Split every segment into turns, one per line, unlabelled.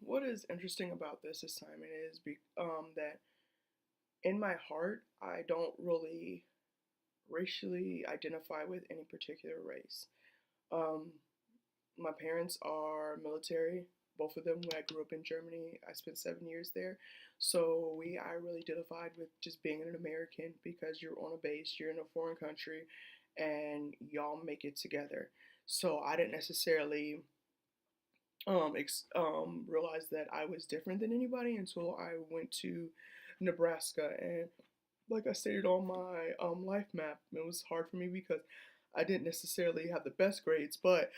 what is interesting about this assignment is that in my heart, I don't really racially identify with any particular race. Um, my parents are military, both of them. When I grew up in Germany, I spent 7 years there. So I really identified with just being an American because you're on a base, you're in a foreign country, and y'all make it together. So I didn't necessarily realized that I was different than anybody until I went to Nebraska. And like I stated on my life map, it was hard for me because I didn't necessarily have the best grades, but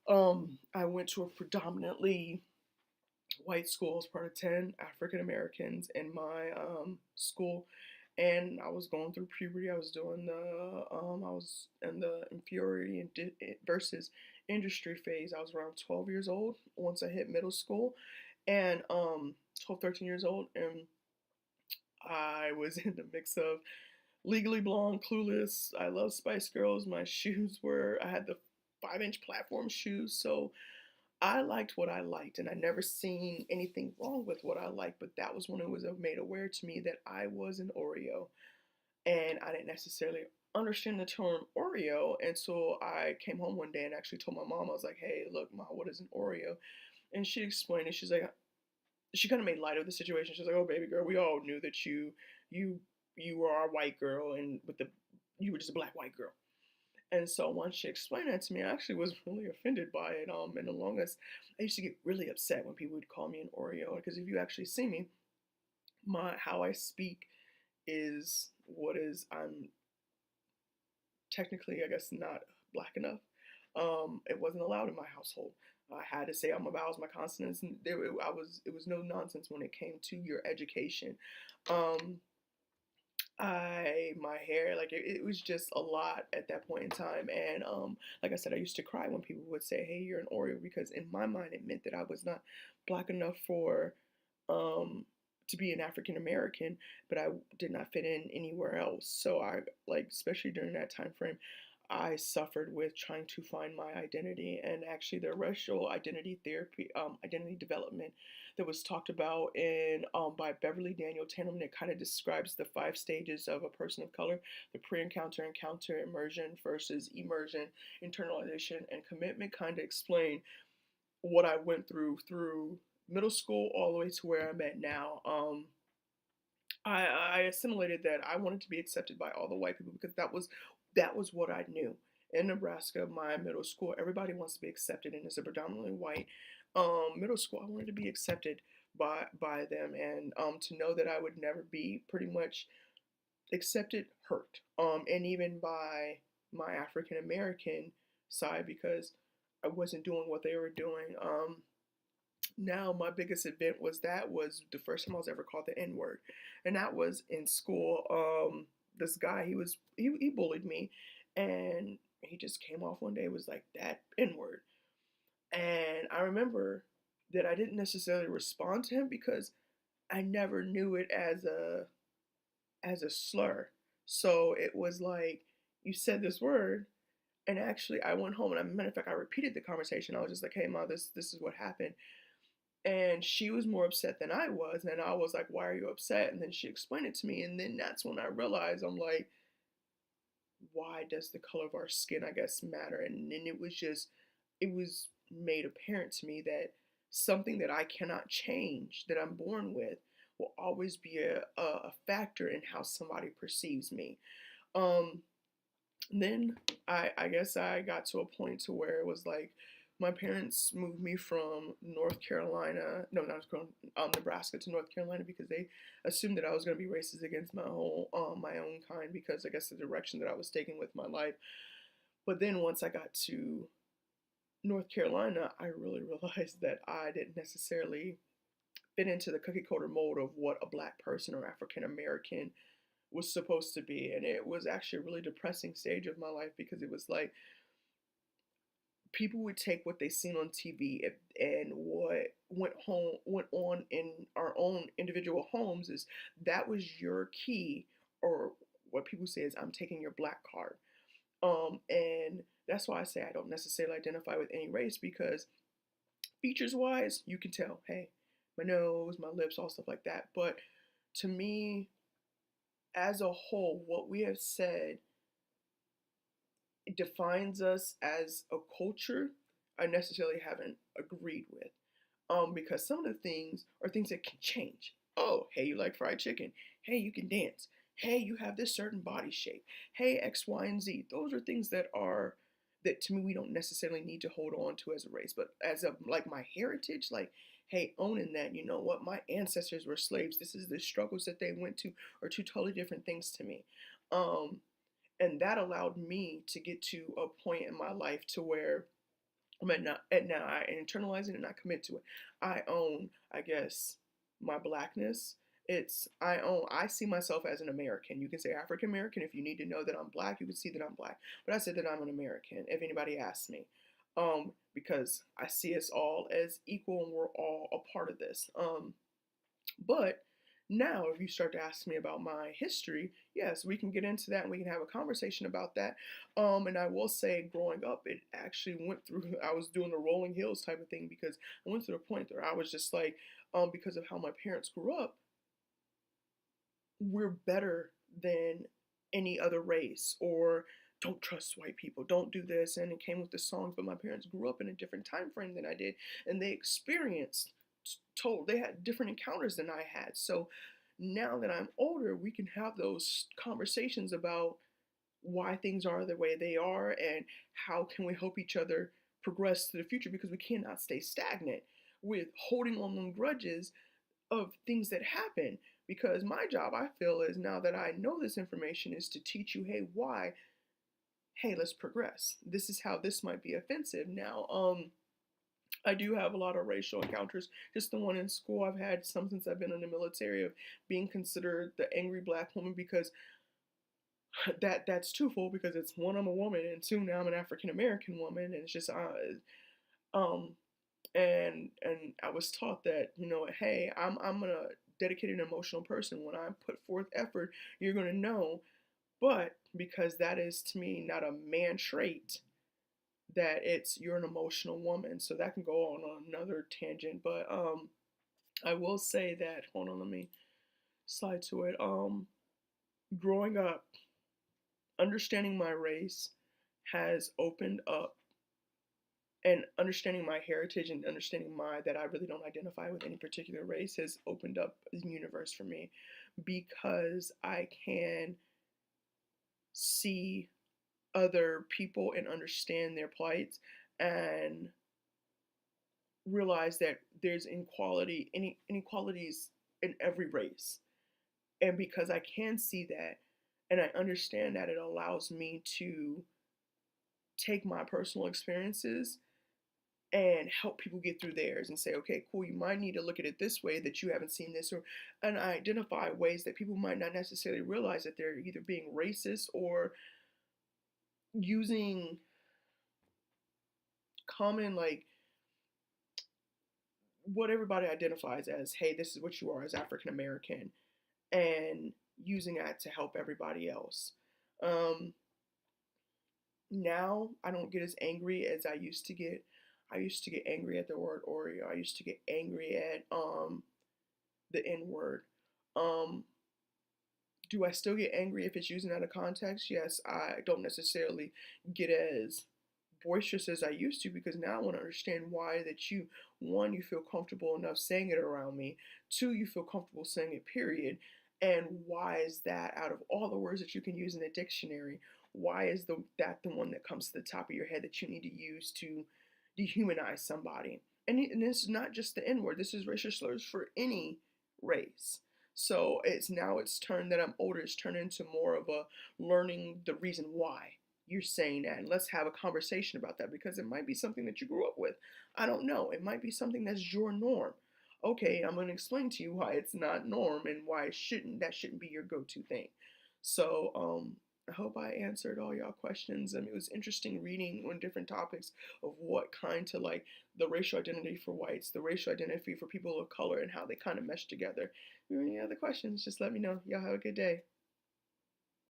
I went to a predominantly white school. I was part of 10 African Americans in my school. And I was going through puberty. I was doing I was in the inferiority and versus industry phase. I was around 12 years old once I hit middle school, and 12, 13 years old, and I was in the mix of Legally Blonde, Clueless. I love Spice Girls. My shoes were, I had the 5-inch platform shoes, so I liked what I liked, and I never seen anything wrong with what I liked. But that was when it was made aware to me that I was an Oreo, and I didn't necessarily understand the term Oreo until I came home one day and actually told my mom. I was like, "Hey, look, Ma, what is an Oreo?" And she explained it. She's like, she kind of made light of the situation. She's like, "Oh, baby girl, we all knew that you you were our white girl, and with the you were just a black white girl." And so once she explained that to me, I actually was really offended by it. And the longest, I used to get really upset when people would call me an Oreo because if you actually see me, my how I speak is what is I'm technically, I guess, not black enough. It wasn't allowed in my household. I had to say all my vowels, my consonants, and it was no nonsense when it came to your education. Um, my hair, like it was just a lot at that point in time. And like I said, I used to cry when people would say, "Hey, you're an Oreo," because in my mind it meant that I was not black enough for um to be an African American, but I did not fit in anywhere else. So I, like, especially during that time frame, I suffered with trying to find my identity. And actually the racial identity therapy, identity development that was talked about in by Beverly Daniel Tanneman, it kind of describes the 5 stages of a person of color: the pre-encounter, encounter, immersion versus immersion, internalization, and commitment. Kind of explain what I went through middle school all the way to where I'm at now. I assimilated that I wanted to be accepted by all the white people because that was what I knew. In Nebraska, my middle school, everybody wants to be accepted, and it's a predominantly white middle school. I wanted to be accepted by them, and to know that I would never be pretty much accepted hurt. And even by my African American side because I wasn't doing what they were doing. Now my biggest event was the first time I was ever called the N word, and that was in school. This guy, he bullied me, and he just came off one day, was like, "That N word," and I remember that I didn't necessarily respond to him because I never knew it as a slur. So it was like, "You said this word." And actually, I went home, and as a matter of fact, I repeated the conversation. I was just like, "Hey, Ma, this is what happened." And she was more upset than I was. And I was like, "Why are you upset?" And then she explained it to me. And then that's when I realized, I'm like, why does the color of our skin, I guess, matter? And then it was made apparent to me that something that I cannot change, that I'm born with, will always be a factor in how somebody perceives me. Um, then I guess I got to a point to where it was like my parents moved me from North Carolina, no, not Nebraska to North Carolina because they assumed that I was going to be racist against my own kind because I guess the direction that I was taking with my life. But then once I got to North Carolina, I really realized that I didn't necessarily fit into the cookie cutter mold of what a black person or African American was supposed to be. And it was actually a really depressing stage of my life because it was like people would take what they seen on TV and what went on in our own individual homes is that was your key, or what people say is, "I'm taking your black card." And that's why I say I don't necessarily identify with any race because features wise, you can tell, hey, my nose, my lips, all stuff like that. But to me, as a whole, what we have said, it defines us as a culture, I necessarily haven't agreed with. Because some of the things are things that can change. Oh, hey, you like fried chicken. Hey, you can dance. Hey, you have this certain body shape. Hey, X, Y, and Z. Those are things that to me we don't necessarily need to hold on to as a race. But as of like my heritage, like, hey, owning that, you know what, my ancestors were slaves. This is the struggles that they went to are two totally different things to me. Um, and that allowed me to get to a point in my life to where now I internalize it and I commit to it. I own, I guess, my blackness. I see myself as an American. You can say African American if you need to know that I'm black. You can see that I'm black, but I said that I'm an American. If anybody asks me, because I see us all as equal and we're all a part of this. But now, if you start to ask me about my history, yes, we can get into that and we can have a conversation about that. And I will say, growing up, it actually went through, I was doing the rolling hills type of thing because I went to the point where I was just like, because of how my parents grew up, we're better than any other race, or don't trust white people, don't do this. And it came with the songs, but my parents grew up in a different time frame than I did, and they experienced told they had different encounters than I had. So now that I'm older, we can have those conversations about why things are the way they are and how can we help each other progress to the future, because we cannot stay stagnant with holding on them grudges of things that happen. Because my job, I feel, is now that I know this information is to teach you, hey, why, hey, let's progress. This is how this might be offensive. Now, I do have a lot of racial encounters. Just the one in school, I've had some since I've been in the military, of being considered the angry black woman, because that's twofold, because it's one, I'm a woman, and two, now I'm an African American woman, and it's just um and I was taught that, you know, hey, I'm a dedicated emotional person. When I put forth effort, you're gonna know. But because that is to me not a man trait, that it's you're an emotional woman. So that can go on another tangent. But I will say that, hold on, let me slide to it. Growing up, understanding my race has opened up, and understanding my heritage and understanding that I really don't identify with any particular race has opened up a universe for me, because I can see other people and understand their plights and realize that there's inequalities in every race. And because I can see that and I understand that, it allows me to take my personal experiences and help people get through theirs and say, okay, cool, you might need to look at it this way, that you haven't seen this, or and I identify ways that people might not necessarily realize that they're either being racist or using common, like, what everybody identifies as, hey, this is what you are as African American, and using that to help everybody else. Um, Now I don't get as angry as I used to get. I used to get angry at the word Oreo. I used to get angry at the N word. Um, do I still get angry if it's used out of context? Yes, I don't necessarily get as boisterous as I used to, because now I want to understand why that you, one, you feel comfortable enough saying it around me, two, you feel comfortable saying it, period. And why is that, out of all the words that you can use in a dictionary, why is that the one that comes to the top of your head that you need to use to dehumanize somebody? And this is not just the N word, this is racial slurs for any race. So it's turned, that I'm older, it's turned into more of a learning the reason why you're saying that, and let's have a conversation about that, because it might be something that you grew up with. I don't know. It might be something that's your norm. Okay, I'm going to explain to you why it's not norm and why that shouldn't be your go-to thing. So, I hope I answered all y'all questions. It was interesting reading on different topics of what kind to, like, the racial identity for whites, the racial identity for people of color, and how they kind of mesh together. If you have any other questions, just let me know. Y'all have a good day.